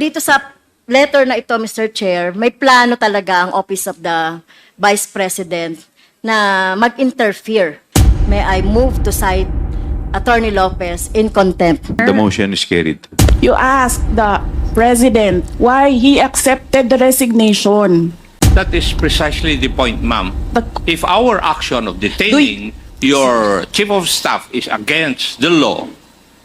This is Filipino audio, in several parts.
Dito sa letter na ito, Mr. Chair, may plano talaga ang Office of the Vice President na mag-interfere. May I move to cite Attorney Lopez in contempt. The motion is carried. You asked the President why he accepted the resignation. That is precisely the point, ma'am. The- If our action of detaining your chief of staff is against the law,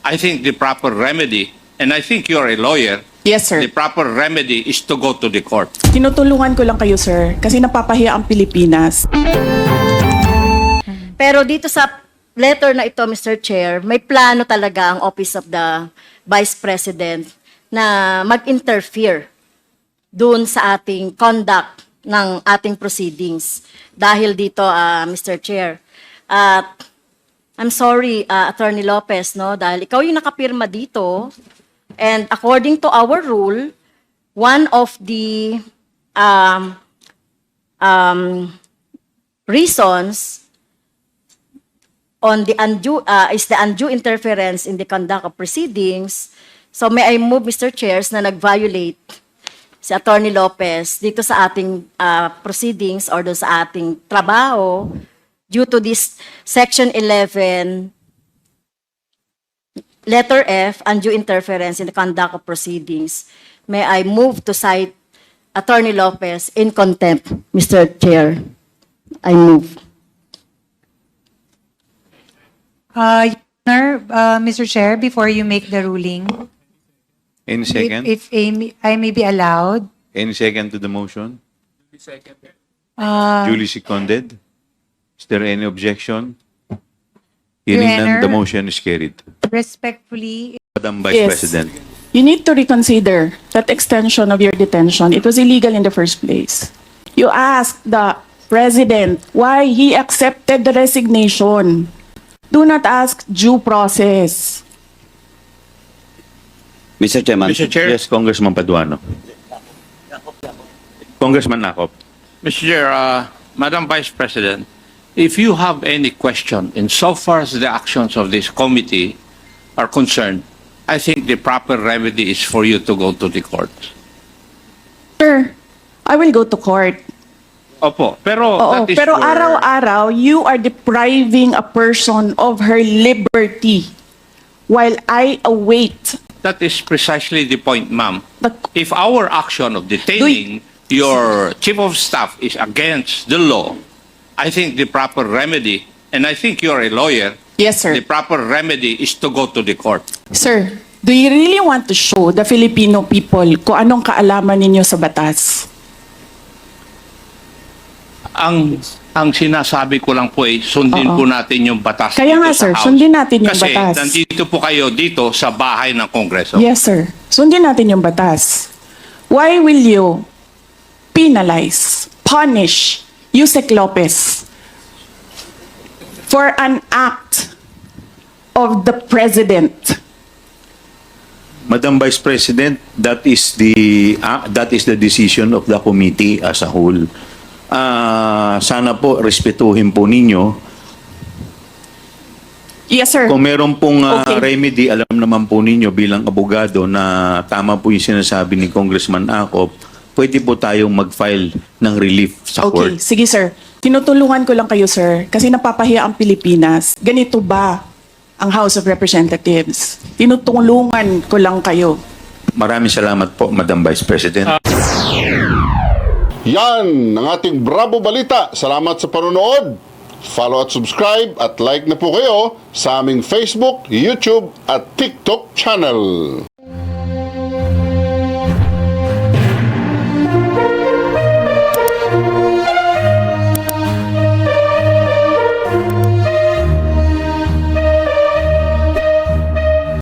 I think the proper remedy, and I think you're a lawyer, Yes, sir. the proper remedy is to go to the court. Tinutulungan ko lang kayo, sir, kasi napapahiya ang Pilipinas. Pero dito sa letter na ito, Mr. Chair, may plano talaga ang Office of the Vice President na mag-interfere dun sa ating conduct ng ating proceedings. Dahil dito, Mr. Chair, I'm sorry, Attorney Lopez, no, dahil ikaw yung nakapirma dito, and according to our rule, one of the reasons on the undue is the undue interference in the conduct of proceedings. So may I move, Mr. Chairs, na nag-violate si Attorney Lopez dito sa ating proceedings or doon sa ating trabaho due to this Section 11, letter F, undue interference in the conduct of proceedings. May I move to cite Attorney Lopez in contempt, Mr. Chair. I move. Your Honor, Mr. Chair, before you make the ruling, Any second? if I may be allowed, Any second to the motion? uh, Duly seconded? Is there any objection? Your Hearing none, the Honor. motion is carried. respectfully, Madam Vice Yes. President. You need to reconsider that extension of your detention. It was illegal in the first place. You asked the President why he accepted the resignation. Do not ask due process. Mr. Chairman. Mr. Chair, Yes, Congressman Paduano. Congressman Nakop. Mr. Chair, Madam Vice President, if you have any question insofar as the actions of this committee are concerned, I think the proper remedy is for you to go to the court. Sir, I will go to court. Opo, pero Oo, that is pero your- araw-araw, you are depriving a person of her liberty while I await That is precisely the point, ma'am. the... If our action of detaining your chief of staff is against the law, I think the proper remedy, and I think you're a lawyer, Yes, sir. the proper remedy is to go to the court. Sir, do you really want to show the Filipino people kung anong kaalaman ninyo sa batas? Ang sinasabi ko lang po ay sundin Oo. po natin yung batas Kaya dito nga, sa sir, House. sundin natin yung Kasi batas. nandito po kayo dito sa bahay ng Kongreso. Yes, sir. Sundin natin yung batas. Why will you penalize, punish Yusek Lopez for an act of the President? Madam Vice President, that is the decision of the committee as a whole. Sana po respetuhin po ninyo. Yes, sir. Kung meron pong Okay. remedy, alam naman po ninyo bilang abogado na tama po yung sinasabi ni Congressman Akop, pwede po tayong mag-file ng relief sa Okay, court. sige, sir. Tinutulungan ko lang kayo, sir, kasi napapahiya ang Pilipinas. Ganito ba ang House of Representatives? Tinutulungan ko lang kayo. Maraming salamat po, Madam Vice President. Yan ang ating Bravo Balita. Salamat sa panonood. Follow at subscribe at like na po kayo sa aming Facebook, YouTube at TikTok channel.